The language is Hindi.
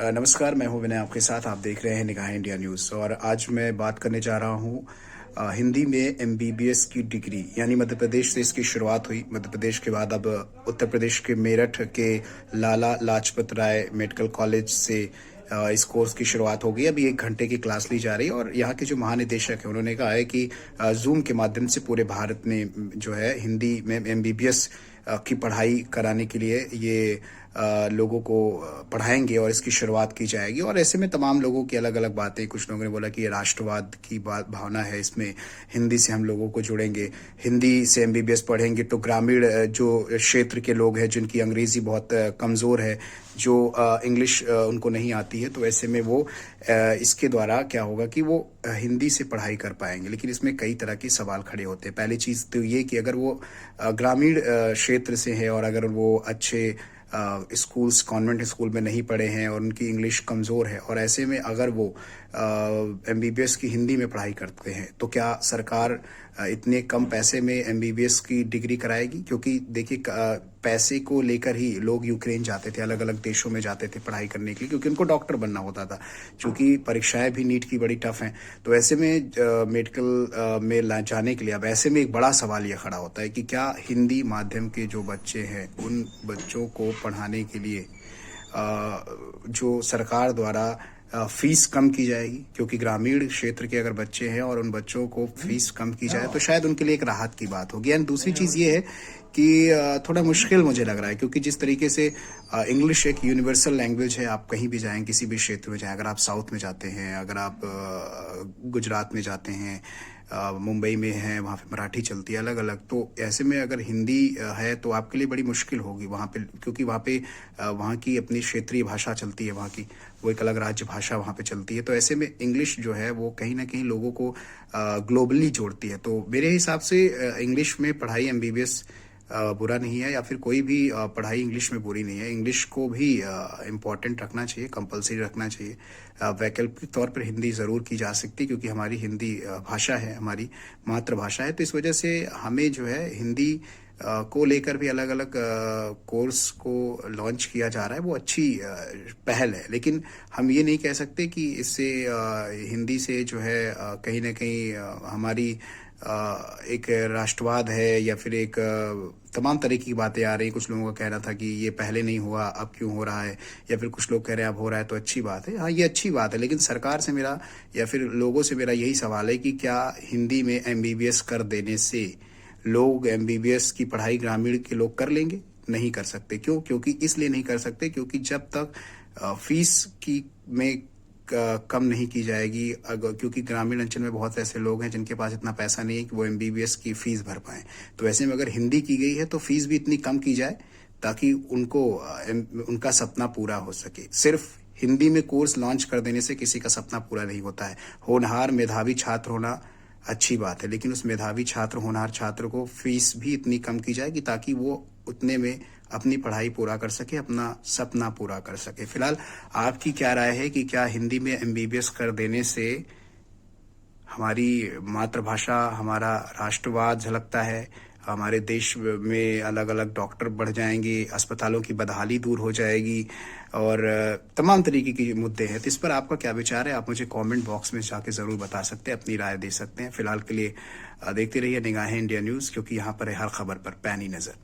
नमस्कार, मैं हूं विनय आपके साथ। आप देख रहे हैं निगाहें इंडिया न्यूज़ और आज मैं बात करने जा रहा हूं हिंदी में एमबीबीएस की डिग्री। यानी मध्य प्रदेश से इसकी शुरुआत हुई। मध्य प्रदेश के बाद अब उत्तर प्रदेश के मेरठ के लाला लाजपत राय मेडिकल कॉलेज से इस कोर्स की शुरुआत हो गई। अभी 1 घंटे की क्लास ली जा रही है और यहाँ के जो महानिदेशक है उन्होंने कहा है कि जूम के माध्यम से पूरे भारत में जो है हिंदी में एमबीबीएस की पढ़ाई कराने के लिए ये लोगों को पढ़ाएंगे और इसकी शुरुआत की जाएगी। और ऐसे में तमाम लोगों की अलग अलग बातें। कुछ लोगों ने बोला कि ये राष्ट्रवाद की भावना है, इसमें हिंदी से हम लोगों को जोड़ेंगे, हिंदी से एमबीबीएस पढ़ेंगे तो ग्रामीण जो क्षेत्र के लोग हैं जिनकी अंग्रेजी बहुत कमज़ोर है, जो इंग्लिश उनको नहीं आती है, तो ऐसे में वो इसके द्वारा क्या होगा कि वो हिंदी से पढ़ाई कर पाएंगे। लेकिन इसमें कई तरह के सवाल खड़े होते हैं। पहली चीज़ तो ये कि अगर वो ग्रामीण क्षेत्र से है और अगर वो अच्छे स्कूल्स कॉन्वेंट स्कूल में नहीं पढ़े हैं और उनकी इंग्लिश कमज़ोर है और ऐसे में अगर वो एमबीबीएस की हिंदी में पढ़ाई करते हैं तो क्या सरकार इतने कम पैसे में एमबीबीएस की डिग्री कराएगी? क्योंकि देखिए पैसे को लेकर ही लोग यूक्रेन जाते थे, अलग अलग देशों में जाते थे पढ़ाई करने के लिए, क्योंकि उनको डॉक्टर बनना होता था। क्योंकि परीक्षाएं भी नीट की बड़ी टफ हैं, तो ऐसे में मेडिकल में जाने के लिए अब ऐसे में एक बड़ा सवाल ये खड़ा होता है कि क्या हिंदी माध्यम के जो बच्चे हैं उन बच्चों को पढ़ाने के लिए जो सरकार द्वारा फीस कम की जाएगी? क्योंकि ग्रामीण क्षेत्र के अगर बच्चे हैं और उन बच्चों को फीस कम की जाए तो शायद उनके लिए एक राहत की बात होगी। एंड दूसरी चीज़ ये है कि थोड़ा मुश्किल मुझे लग रहा है, क्योंकि जिस तरीके से इंग्लिश एक यूनिवर्सल लैंग्वेज है। आप कहीं भी जाएं, किसी भी क्षेत्र में जाएं, अगर आप साउथ में जाते हैं, अगर आप गुजरात में जाते हैं, मुंबई में हैं, वहाँ पे मराठी चलती है अलग अलग। तो ऐसे में अगर हिंदी है तो आपके लिए बड़ी मुश्किल होगी वहाँ पे, क्योंकि वहाँ पे वहाँ की अपनी क्षेत्रीय भाषा चलती है, वहाँ की वो एक अलग राज्य भाषा वहाँ पे चलती है। तो ऐसे में इंग्लिश जो है वो कहीं ना कहीं लोगों को ग्लोबली जोड़ती है। तो मेरे हिसाब से इंग्लिश में पढ़ाई एमबीबीएस बुरा नहीं है, या फिर कोई भी पढ़ाई इंग्लिश में बुरी नहीं है। इंग्लिश को भी इम्पोर्टेंट रखना चाहिए, कंपलसरी रखना चाहिए। वैकल्पिक तौर पर हिंदी ज़रूर की जा सकती है, क्योंकि हमारी हिंदी भाषा है, हमारी मातृभाषा है। तो इस वजह से हमें जो है हिंदी को लेकर भी अलग अलग कोर्स को लॉन्च किया जा रहा है, वो अच्छी पहल है। लेकिन हम ये नहीं कह सकते कि इससे हिंदी से जो है कहीं ना कहीं हमारी एक राष्ट्रवाद है, या फिर एक तमाम तरह की बातें आ रही। कुछ लोगों का कहना था कि ये पहले नहीं हुआ, अब क्यों हो रहा है, या फिर कुछ लोग कह रहे हैं अब हो रहा है तो अच्छी बात है। हाँ, ये अच्छी बात है, लेकिन सरकार से मेरा या फिर लोगों से मेरा यही सवाल है कि क्या हिंदी में एमबीबीएस कर देने से लोग एमबीबीएस की पढ़ाई ग्रामीण के लोग कर लेंगे? नहीं कर सकते। क्यों? क्योंकि इसलिए नहीं कर सकते क्योंकि जब तक फीस की में कम नहीं की जाएगी, अगर क्योंकि ग्रामीण अंचल में बहुत ऐसे लोग हैं जिनके पास इतना पैसा नहीं है कि वो एमबीबीएस की फीस भर पाएं। तो ऐसे में अगर हिंदी की गई है तो फीस भी इतनी कम की जाए ताकि उनको उनका सपना पूरा हो सके। सिर्फ हिंदी में कोर्स लॉन्च कर देने से किसी का सपना पूरा नहीं होता है। होनहार मेधावी छात्र होना अच्छी बात है, लेकिन उस मेधावी छात्र होनहार छात्र को फीस भी इतनी कम की जाएगी ताकि वो उतने में अपनी पढ़ाई पूरा कर सके, अपना सपना पूरा कर सके। फिलहाल आपकी क्या राय है कि क्या हिंदी में एमबीबीएस कर देने से हमारी मातृभाषा, हमारा राष्ट्रवाद झलकता है, हमारे देश में अलग अलग डॉक्टर बढ़ जाएंगे, अस्पतालों की बदहाली दूर हो जाएगी और तमाम तरीके के मुद्दे हैं? तो इस पर आपका क्या विचार है? आप मुझे कमेंट बॉक्स में जाके ज़रूर बता सकते हैं, अपनी राय दे सकते हैं। फिलहाल के लिए देखते रहिए निगाहें इंडिया न्यूज़, क्योंकि यहाँ पर है हर खबर पर पैनी नज़र।